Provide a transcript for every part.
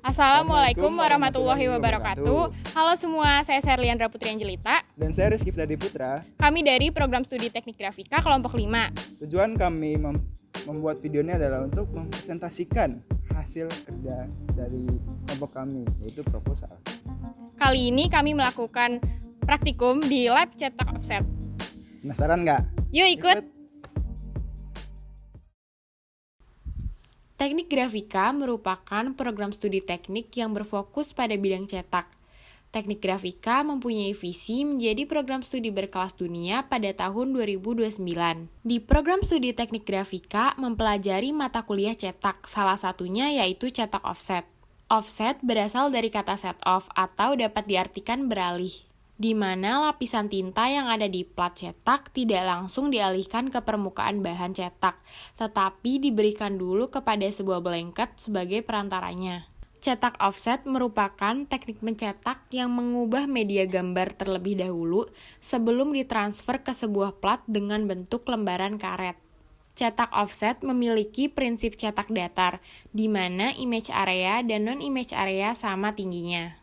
Assalamualaikum warahmatullahi wabarakatuh. Halo semua, saya Serliandra Putri Angelita. Dan saya Rizky Fitadi Putra. Kami dari Program Studi Teknik Grafika kelompok 5. Tujuan kami membuat video ini adalah untuk mempresentasikan hasil kerja dari kelompok kami, yaitu proposal. Kali ini kami melakukan praktikum di lab cetak offset. Penasaran nggak? Yuk ikut! Teknik grafika merupakan program studi teknik yang berfokus pada bidang cetak. Teknik grafika mempunyai visi menjadi program studi berkelas dunia pada tahun 2029. Di program studi teknik grafika mempelajari mata kuliah cetak, salah satunya yaitu cetak offset. Offset berasal dari kata set off atau dapat diartikan beralih, di mana lapisan tinta yang ada di plat cetak tidak langsung dialihkan ke permukaan bahan cetak, tetapi diberikan dulu kepada sebuah blanket sebagai perantaranya. Cetak offset merupakan teknik mencetak yang mengubah media gambar terlebih dahulu sebelum ditransfer ke sebuah plat dengan bentuk lembaran karet. Cetak offset memiliki prinsip cetak datar, di mana image area dan non-image area sama tingginya.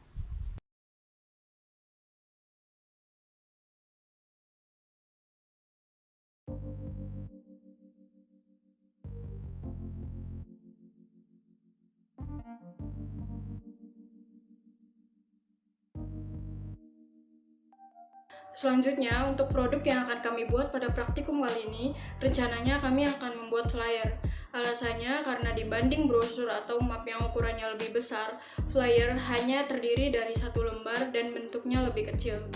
Selanjutnya, untuk produk yang akan kami buat pada praktikum kali ini, rencananya kami akan membuat flyer. Alasannya karena dibanding brosur atau map yang ukurannya lebih besar, flyer hanya terdiri dari satu lembar dan bentuknya lebih kecil.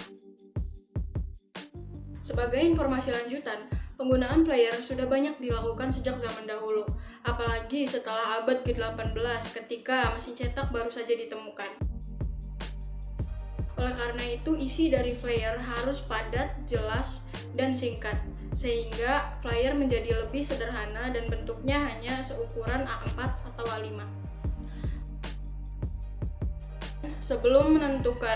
Sebagai informasi lanjutan, penggunaan flyer sudah banyak dilakukan sejak zaman dahulu, apalagi setelah abad ke-18 ketika mesin cetak baru saja ditemukan. Oleh karena itu, isi dari flyer harus padat, jelas, dan singkat, sehingga flyer menjadi lebih sederhana dan bentuknya hanya seukuran A4 atau A5. Sebelum menentukan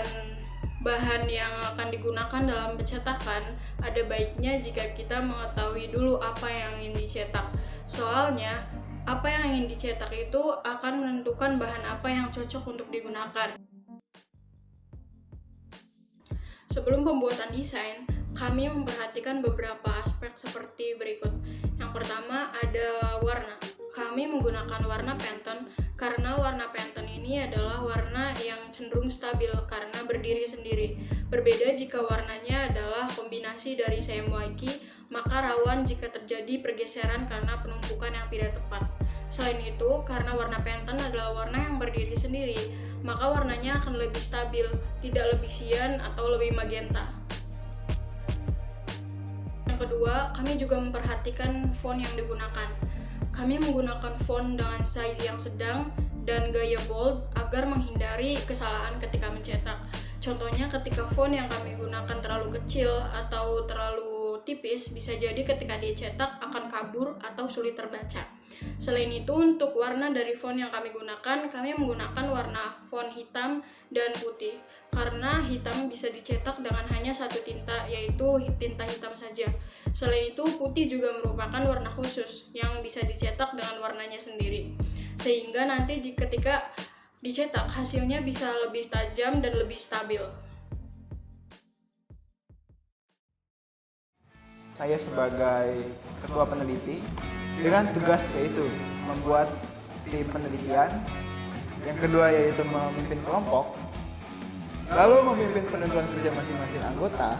bahan yang akan digunakan dalam pencetakan, ada baiknya jika kita mengetahui dulu apa yang ingin dicetak. Soalnya, apa yang ingin dicetak itu akan menentukan bahan apa yang cocok untuk digunakan. Sebelum pembuatan desain, kami memperhatikan beberapa aspek seperti berikut. Yang pertama ada warna. Kami menggunakan warna Pantone karena warna Pantone ini adalah warna yang cenderung stabil karena berdiri sendiri. Berbeda jika warnanya adalah kombinasi dari CMYK, maka rawan jika terjadi pergeseran karena penumpukan yang tidak tepat. Selain itu, karena warna Pantone adalah warna yang berdiri sendiri, maka warnanya akan lebih stabil, tidak lebih cyan atau lebih magenta. Yang kedua, kami juga memperhatikan font yang digunakan. Kami menggunakan font dengan size yang sedang dan gaya bold agar menghindari kesalahan ketika mencetak. Contohnya ketika font yang kami gunakan terlalu kecil atau terlalu tipis, bisa jadi ketika dicetak akan kabur atau sulit terbaca. Selain itu, untuk warna dari font yang kami gunakan, kami menggunakan warna font hitam dan putih. Karena hitam bisa dicetak dengan hanya satu tinta, yaitu tinta hitam saja. Selain itu, putih juga merupakan warna khusus yang bisa dicetak dengan warnanya sendiri. Sehingga nanti ketika dicetak, hasilnya bisa lebih tajam dan lebih stabil. Saya sebagai ketua peneliti dengan tugas yaitu membuat tim penelitian. Yang kedua yaitu memimpin kelompok. Lalu memimpin penentuan kerja masing-masing anggota,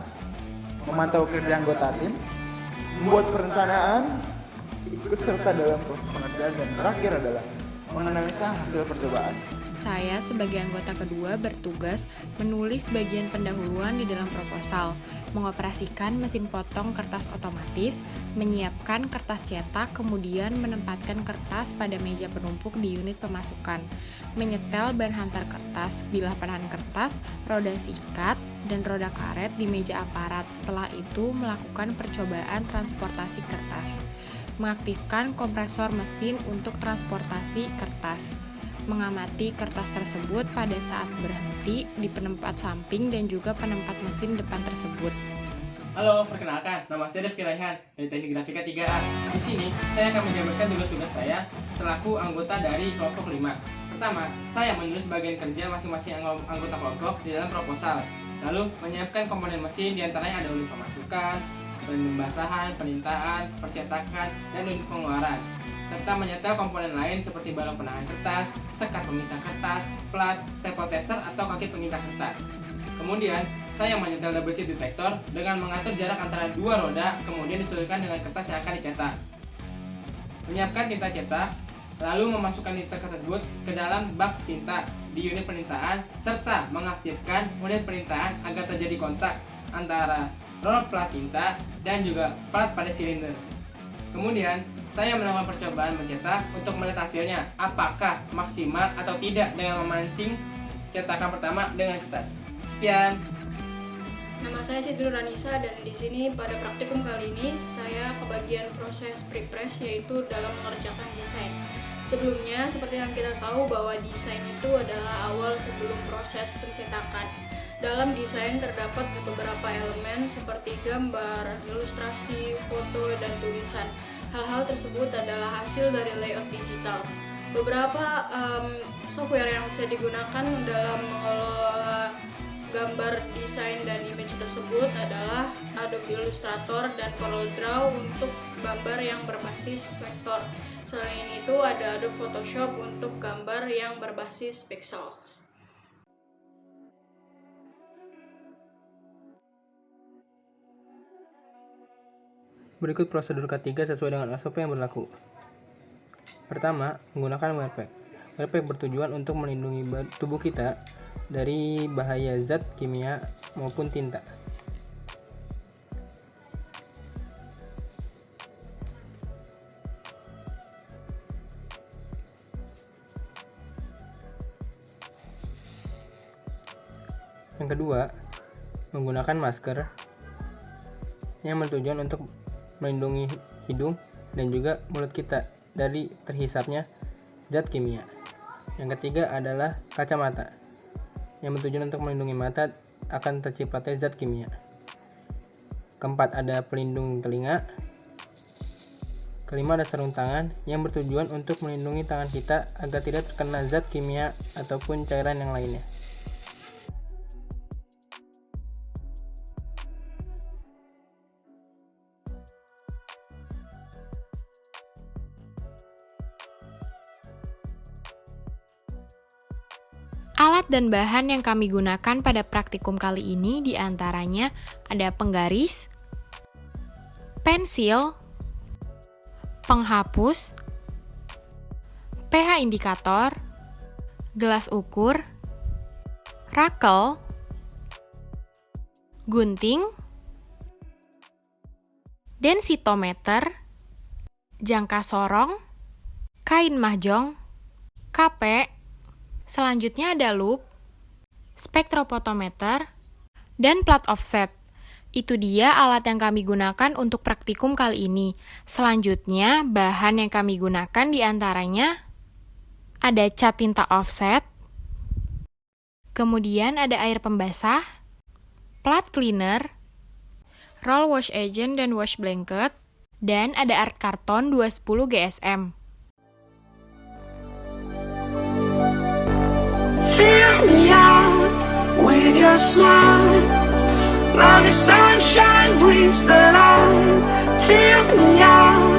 memantau kerja anggota tim, membuat perencanaan, ikut serta dalam proses pengerjaan, dan terakhir adalah menganalisa hasil percobaan. Saya sebagai anggota kedua bertugas menulis bagian pendahuluan di dalam proposal, mengoperasikan mesin potong kertas otomatis, menyiapkan kertas cetak, kemudian menempatkan kertas pada meja penumpuk di unit pemasukan, menyetel ban hantar kertas, bilah penahan kertas, roda sikat, dan roda karet di meja aparat. Setelah itu melakukan percobaan transportasi kertas, mengaktifkan kompresor mesin untuk transportasi kertas, mengamati kertas tersebut pada saat berhenti di penempat samping dan juga penempat mesin depan tersebut. Halo, perkenalkan, nama saya Devki Raihan dari Teknik Grafika 3A. Di sini, saya akan menjabarkan tugas-tugas saya selaku anggota dari kelompok 5. Pertama, saya menulis bagian kerja masing-masing anggota kelompok di dalam proposal. Lalu, menyiapkan komponen mesin, diantaranya ada unit pemasukan, pembasahan, penintaan, percetakan, dan unit pengeluaran. Serta menyetel komponen lain seperti balok penahan kertas, sekat pemisah kertas, plat, staple tester, atau kaki pengintak kertas. Kemudian, saya menyetel double sheet detektor dengan mengatur jarak antara dua roda, kemudian disesuaikan dengan kertas yang akan dicetak. Menyiapkan tinta cetak, lalu memasukkan tinta tersebut ke dalam bak tinta di unit penintaan, serta mengaktifkan unit penintaan agar terjadi kontak antara roll plat tinta dan juga plat pada silinder. Kemudian, saya melakukan percobaan mencetak untuk melihat hasilnya, apakah maksimal atau tidak dengan memancing cetakan pertama dengan kertas. Sekian. Nama saya Siti Nurhanisa dan di sini pada praktikum kali ini saya kebagian proses pre-press yaitu dalam mengerjakan desain. Sebelumnya seperti yang kita tahu bahwa desain itu adalah awal sebelum proses pencetakan. Dalam desain terdapat beberapa elemen seperti gambar, ilustrasi, foto, dan tulisan. Hal-hal tersebut adalah hasil dari layout digital. Beberapa software yang bisa digunakan dalam mengelola gambar, desain, dan image tersebut adalah Adobe Illustrator dan CorelDRAW untuk gambar yang berbasis vektor. Selain itu ada Adobe Photoshop untuk gambar yang berbasis pixel. Berikut prosedur ketiga sesuai dengan SOP yang berlaku. Pertama, menggunakan wearpack. Wearpack bertujuan untuk melindungi tubuh kita dari bahaya zat kimia maupun tinta. Yang kedua, menggunakan masker yang bertujuan untuk melindungi hidung dan juga mulut kita dari terhisapnya zat kimia. Yang ketiga adalah kacamata yang bertujuan untuk melindungi mata akan tercipratnya zat kimia. Keempat, ada pelindung telinga. Kelima, ada sarung tangan yang bertujuan untuk melindungi tangan kita agar tidak terkena zat kimia ataupun cairan yang lainnya. Alat dan bahan yang kami gunakan pada praktikum kali ini diantaranya ada penggaris, pensil, penghapus, pH indikator, gelas ukur, rakel, gunting, densitometer, jangka sorong, kain mahjong, kape. Selanjutnya ada loop, spektrofotometer, dan plat offset. Itu dia alat yang kami gunakan untuk praktikum kali ini. Selanjutnya, bahan yang kami gunakan diantaranya ada cat tinta offset, kemudian ada air pembasah, plat cleaner, roll wash agent dan wash blanket, dan ada art karton 210 GSM. Fill me out with your smile, like the sunshine brings the light. Fill me out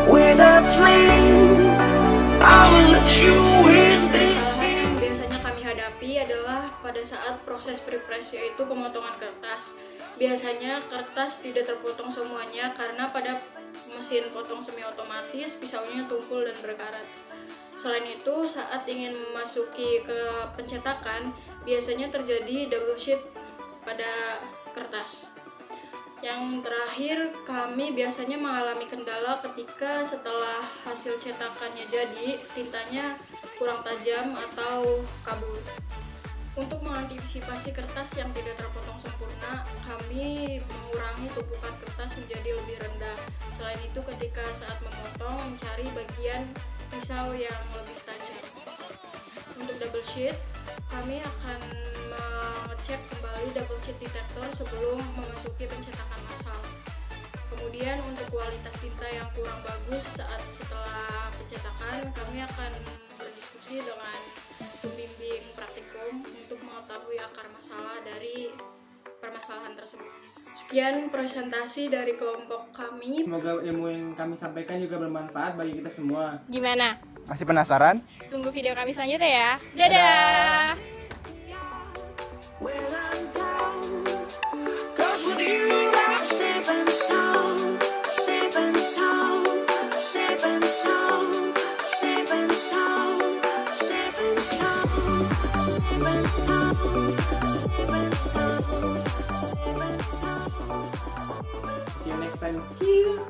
with a flame, I will let you in this. Yang biasanya kami hadapi adalah pada saat proses pre-press yaitu pemotongan kertas. Biasanya kertas tidak terpotong semuanya karena pada mesin potong semi otomatis pisaunya tumpul dan berkarat. Selain itu, saat ingin memasuki ke pencetakan, biasanya terjadi double sheet pada kertas. Yang terakhir, kami biasanya mengalami kendala ketika setelah hasil cetakannya jadi, tintanya kurang tajam atau kabur. Untuk mengantisipasi kertas yang tidak terpotong sempurna, kami mengurangi tumpukan kertas menjadi lebih rendah. Selain itu, ketika saat memotong, mencari bagian pisau yang lebih tajam. Untuk double sheet, kami akan mengecek kembali double sheet detektor sebelum memasuki pencetakan massal. Kemudian untuk kualitas tinta yang kurang bagus setelah pencetakan, kami akan berdiskusi berinteraksi dengan pembimbing praktikum untuk mengetahui akar masalah dari permasalahan tersebut. Sekian presentasi dari kelompok kami. Semoga ilmu yang kami sampaikan juga bermanfaat bagi kita semua. Gimana? Masih penasaran? Tunggu video kami selanjutnya ya. Dadah! When I'm down, 'cause with you I'm safe and sound, safe and sound, safe and sound, safe and sound, safe and sound, safe and sound, safe and sound, safe and sound. See you next time. Cheers!